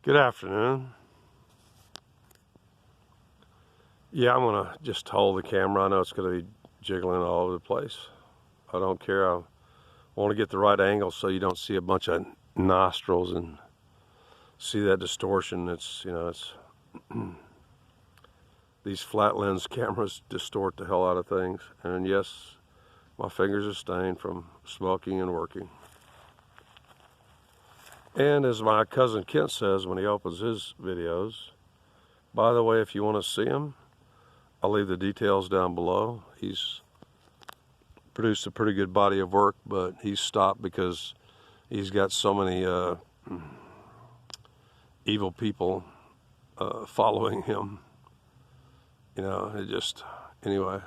Good afternoon. Yeah, I'm gonna just hold the camera. I know it's gonna be jiggling all over the place. I don't care. I want to get the right angle so you don't see a bunch of nostrils and see that distortion. It's these flat lens cameras distort the hell out of things. And yes, my fingers are stained from smoking and working. And as my cousin Kent says when he opens his videos, by the way, if you want to see him, I'll leave the details down below. He's produced a pretty good body of work, but he's stopped because he's got so many evil people following him. Anyway,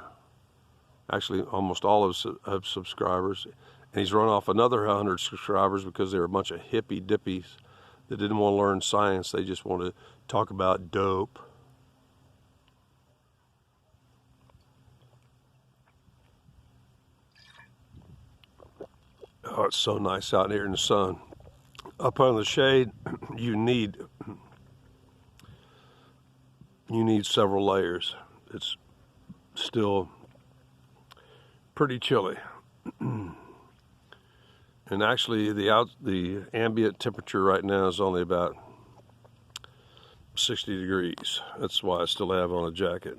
actually almost all of his subscribers. And he's run off another 100 subscribers because they were a bunch of hippy dippies that didn't want to learn science. They just wanted to talk about dope. Oh, it's so nice out here in the sun. Up on the shade, you need several layers. It's still pretty chilly. And actually the ambient temperature right now is only about 60 degrees. That's why I still have on a jacket.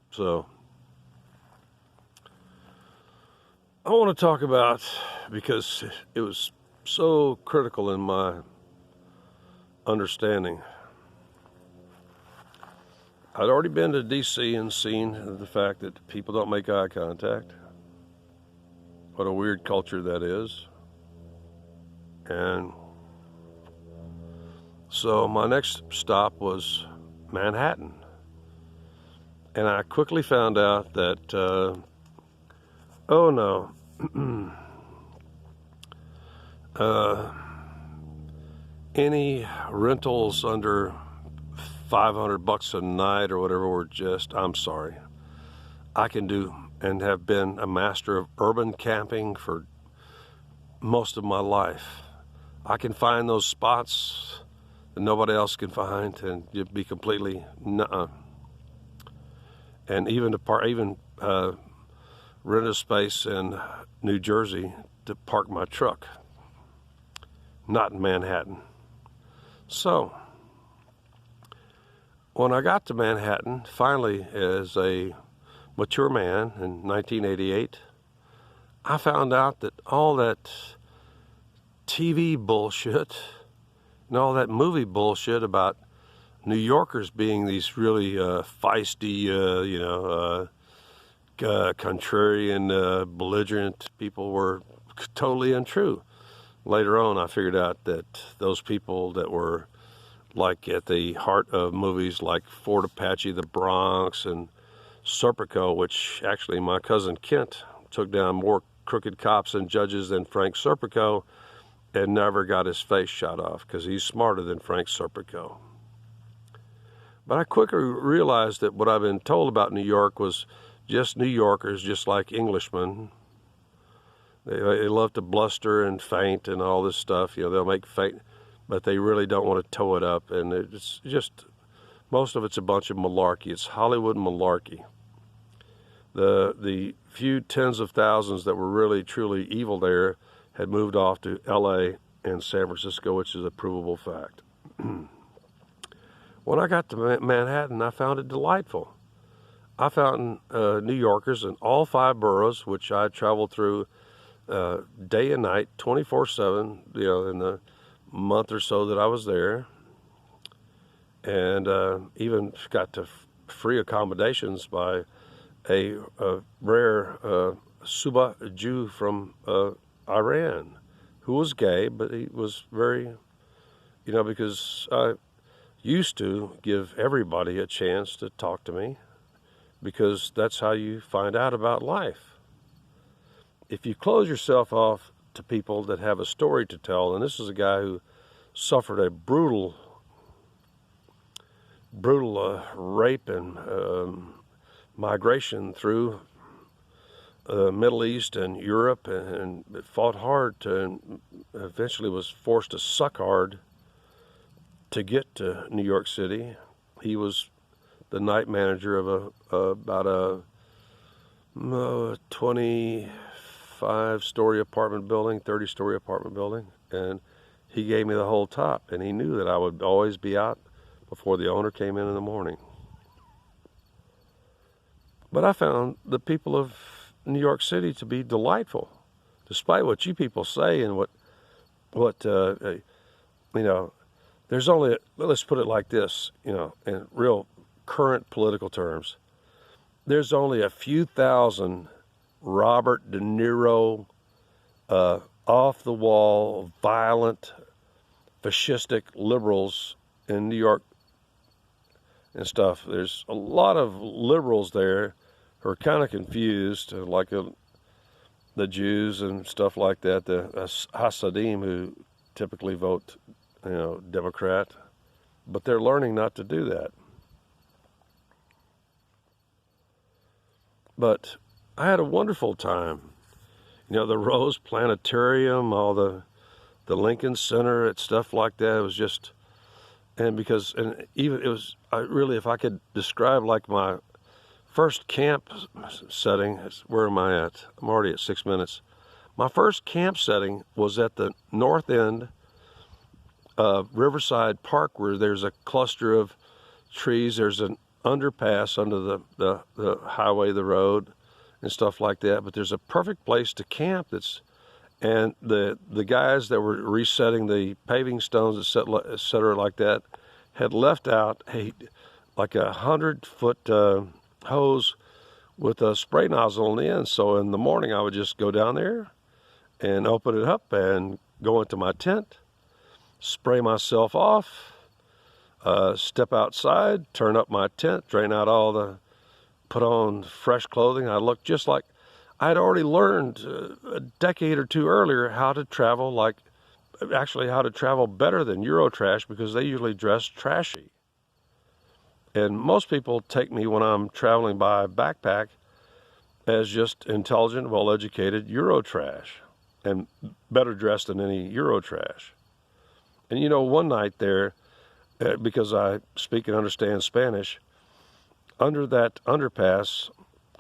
So I want to talk about, because it was so critical in my understanding. I'd already been to DC and seen the fact that people don't make eye contact. What a weird culture that is. And so my next stop was Manhattan. And I quickly found out that, oh no, any rentals under $500 a night or whatever were just, I'm sorry. I can do and have been a master of urban camping for most of my life. I can find those spots that nobody else can find and you'd be completely nuh-uh. And even rent a space in New Jersey to park my truck, not in Manhattan. So when I got to Manhattan, finally, as a mature man in 1988, I found out that all that TV bullshit and all that movie bullshit about New Yorkers being these really feisty, contrarian, belligerent people were totally untrue. Later on, I figured out that those people that were like at the heart of movies like Fort Apache, The Bronx, and Serpico, which actually my cousin Kent took down more crooked cops and judges than Frank Serpico and never got his face shot off because he's smarter than Frank Serpico. But I quickly realized that what I've been told about New York was just New Yorkers, just like Englishmen. They love to bluster and feint and all this stuff. They'll make feint, but they really don't want to toe it up. And it's just, most of it's a bunch of malarkey. It's Hollywood malarkey. The few tens of thousands that were really, truly evil there had moved off to LA and San Francisco, which is a provable fact. When I got to Manhattan, I found it delightful. I found New Yorkers in all 5 boroughs, which I traveled through day and night, 24/7, in the month or so that I was there. And even got to free accommodations by a rare Suba Jew from Iran who was gay, but he was very, because I used to give everybody a chance to talk to me, because that's how you find out about life. If you close yourself off to people that have a story to tell, and this is a guy who suffered a brutal rape and migration through Middle East and Europe, and fought hard to, and eventually was forced to suck hard to get to New York City. He was the night manager of about a 25-story apartment building, 30-story apartment building, and he gave me the whole top, and he knew that I would always be out before the owner came in the morning. But I found the people of New York City to be delightful, despite what you people say and what there's only, let's put it like this, in real current political terms, there's only a few thousand Robert De Niro, off-the-wall, violent, fascistic liberals in New York and stuff. There's a lot of liberals there who are kind of confused, like the Jews and stuff like that, the Hasidim who typically vote, Democrat, but they're learning not to do that. But I had a wonderful time. The Rose Planetarium, all the Lincoln Center, and stuff like that. It was just, and even it was, if I could describe like my first camp setting, where am I at? I'm already at 6 minutes. My first camp setting was at the north end of Riverside Park, where there's a cluster of trees. There's an underpass under the highway, the road, and stuff like that. But there's a perfect place to camp. And the guys that were resetting the paving stones, et cetera, like that, had left out like 100-foot hose with a spray nozzle on the end. So in the morning, I would just go down there and open it up and go into my tent, spray myself off, step outside, turn up my tent, drain out put on fresh clothing. I looked just like I had already learned a decade or two earlier how to travel how to travel better than Eurotrash, because they usually dress trashy. And most people take me when I'm traveling by backpack as just intelligent, well-educated Eurotrash and better dressed than any Eurotrash. And one night there, because I speak and understand Spanish, under that underpass,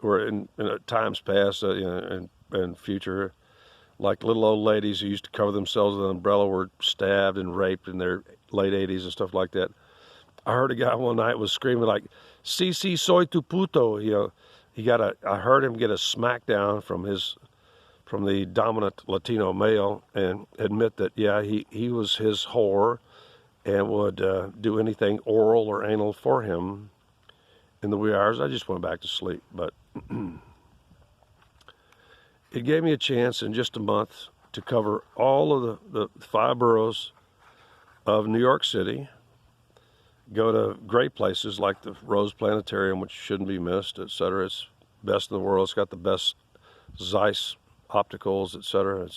or in times past and future, like little old ladies who used to cover themselves with an umbrella were stabbed and raped in their late 80s and stuff like that. I heard a guy one night was screaming like, "Si, si, soy tu puto." I heard him get a smackdown from the dominant Latino male and admit that, he was his whore and would do anything oral or anal for him. In the wee hours, I just went back to sleep. But it gave me a chance in just a month to cover all of the 5 boroughs of New York City, go to great places like the Rose Planetarium, which shouldn't be missed, etc. It's best in the world. It's got the best Zeiss opticals, etc.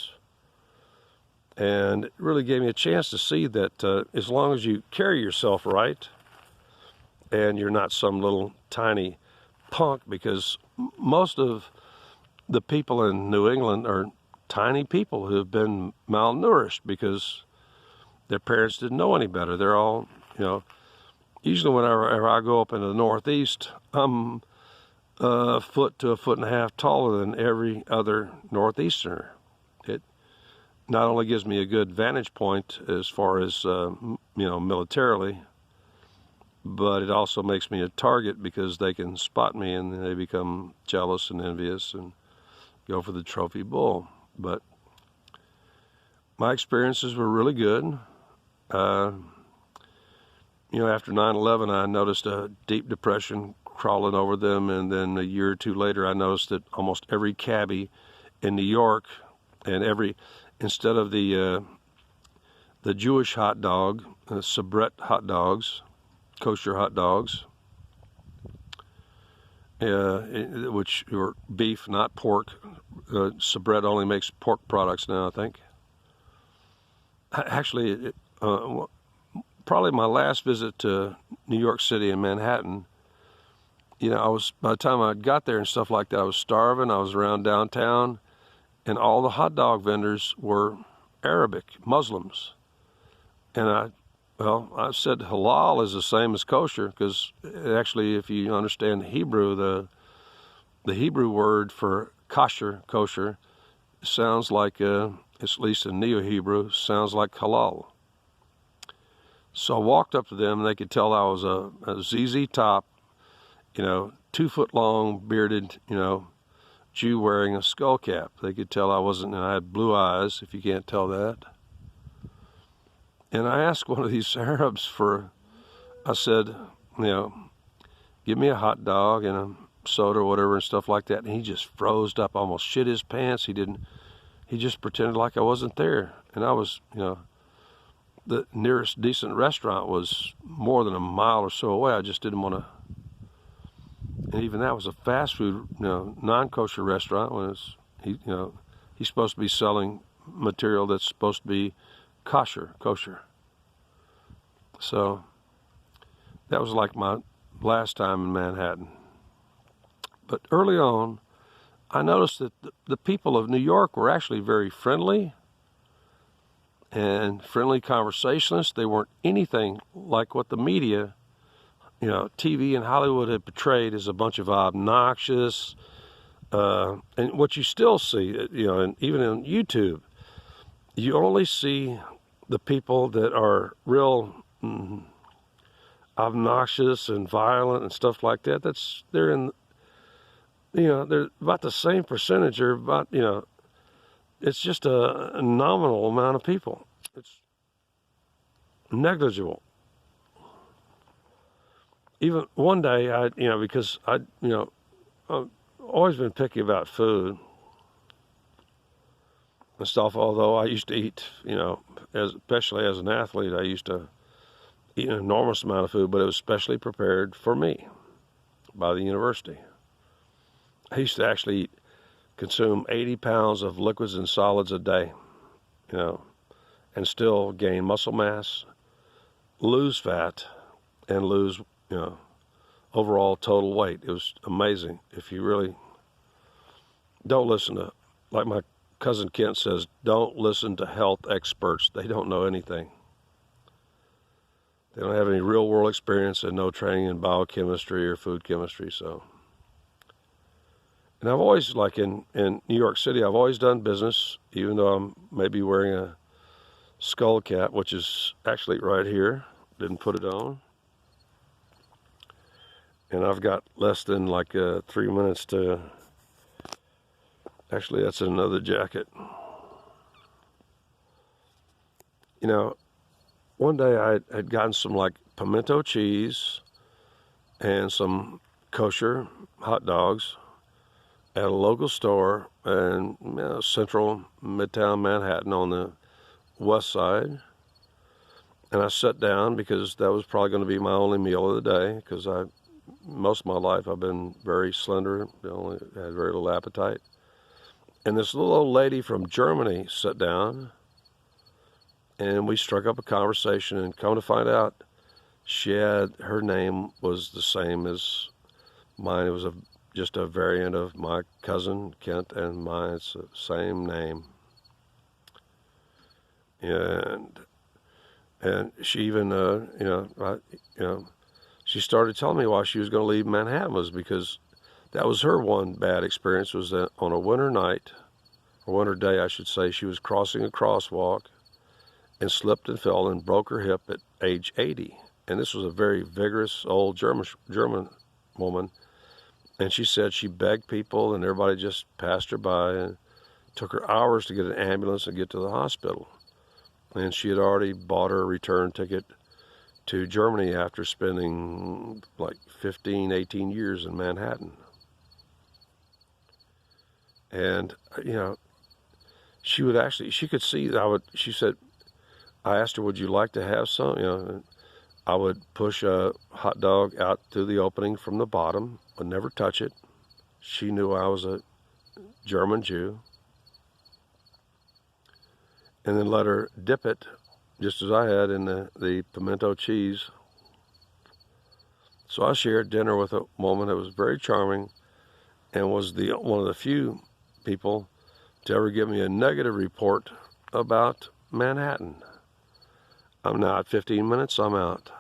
And it really gave me a chance to see that as long as you carry yourself right and you're not some little tiny punk, because most of the people in New England are tiny people who have been malnourished because their parents didn't know any better. They're all, usually whenever I go up into the Northeast, I'm a foot to a foot and a half taller than every other Northeasterner. It not only gives me a good vantage point as far as, militarily, but it also makes me a target because they can spot me and they become jealous and envious and go for the trophy bull. But my experiences were really good. After 9/11, I noticed a deep depression crawling over them, and then a year or two later, I noticed that almost every cabbie in New York, and instead of the Jewish hot dog, Sabret hot dogs, kosher hot dogs, which are beef, not pork. Sabret only makes pork products now, I think. Actually, probably my last visit to New York City and Manhattan, you know, by the time I got there and stuff like that, I was starving. I was around downtown, and all the hot dog vendors were Arabic, Muslims. And I said halal is the same as kosher, because actually, if you understand Hebrew, the Hebrew word for kosher, sounds like, at least in Neo-Hebrew, sounds like halal. So I walked up to them, and they could tell I was a ZZ Top, 2-foot long, bearded, Jew wearing a skull cap. They could tell I wasn't, and I had blue eyes, if you can't tell that. And I asked one of these Arabs I said, give me a hot dog and a soda or whatever and stuff like that. And he just froze up, almost shit his pants. He just pretended like I wasn't there. And I was, the nearest decent restaurant was more than a mile or so away. I just didn't want to. And even that was a fast food, non-kosher restaurant. When he's supposed to be selling material that's supposed to be kosher. So that was like my last time in Manhattan. But early on, I noticed that the people of New York were actually very friendly and friendly conversationalists. They weren't anything like what the media, TV and Hollywood had portrayed as a bunch of obnoxious, and what you still see, and even on YouTube, you only see the people that are real obnoxious and violent and stuff like that. They're about the same percentage, or about, it's just a nominal amount of people. It's negligible. Even one day, because I've always been picky about food and stuff, although I used to eat, especially as an athlete, I used to eat an enormous amount of food, but it was specially prepared for me by the university. I used to actually consume 80 pounds of liquids and solids a day, and still gain muscle mass, lose fat, and lose, overall total weight. It was amazing. If you really don't listen to, like my cousin Kent says, don't listen to health experts. They don't know anything. They don't have any real world experience and no training in biochemistry or food chemistry. So, and I've always, like in New York City, I've always done business, even though I'm maybe wearing a skull cap, which is actually right here. Didn't put it on. And I've got less than 3 minutes to, actually that's another jacket. One day I had gotten some pimento cheese and some kosher hot dogs at a local store in central Midtown Manhattan on the west side. And I sat down because that was probably going to be my only meal of the day, because most of my life I've been very slender, only had very little appetite. And this little old lady from Germany sat down, and we struck up a conversation, and come to find out, her name was the same as mine. It was just a variant of my cousin Kent and mine. It's the same name. And she even, she started telling me why she was going to leave Manhattan was because that was her one bad experience, was that on a winter night, or winter day, I should say, she was crossing a crosswalk and slipped and fell and broke her hip at age 80. And this was a very vigorous old German woman. And she said she begged people, and everybody just passed her by, and took her hours to get an ambulance and get to the hospital. And she had already bought her a return ticket to Germany after spending 15, 18 years in Manhattan. And, she could see that she said, I asked her, would you like to have some? And I would push a hot dog out through the opening from the bottom, would never touch it. She knew I was a German Jew. And then let her dip it, just as I had, in the pimento cheese. So I shared dinner with a woman that was very charming and was one of the few people to ever give me a negative report about Manhattan. I'm now at 15 minutes. I'm out.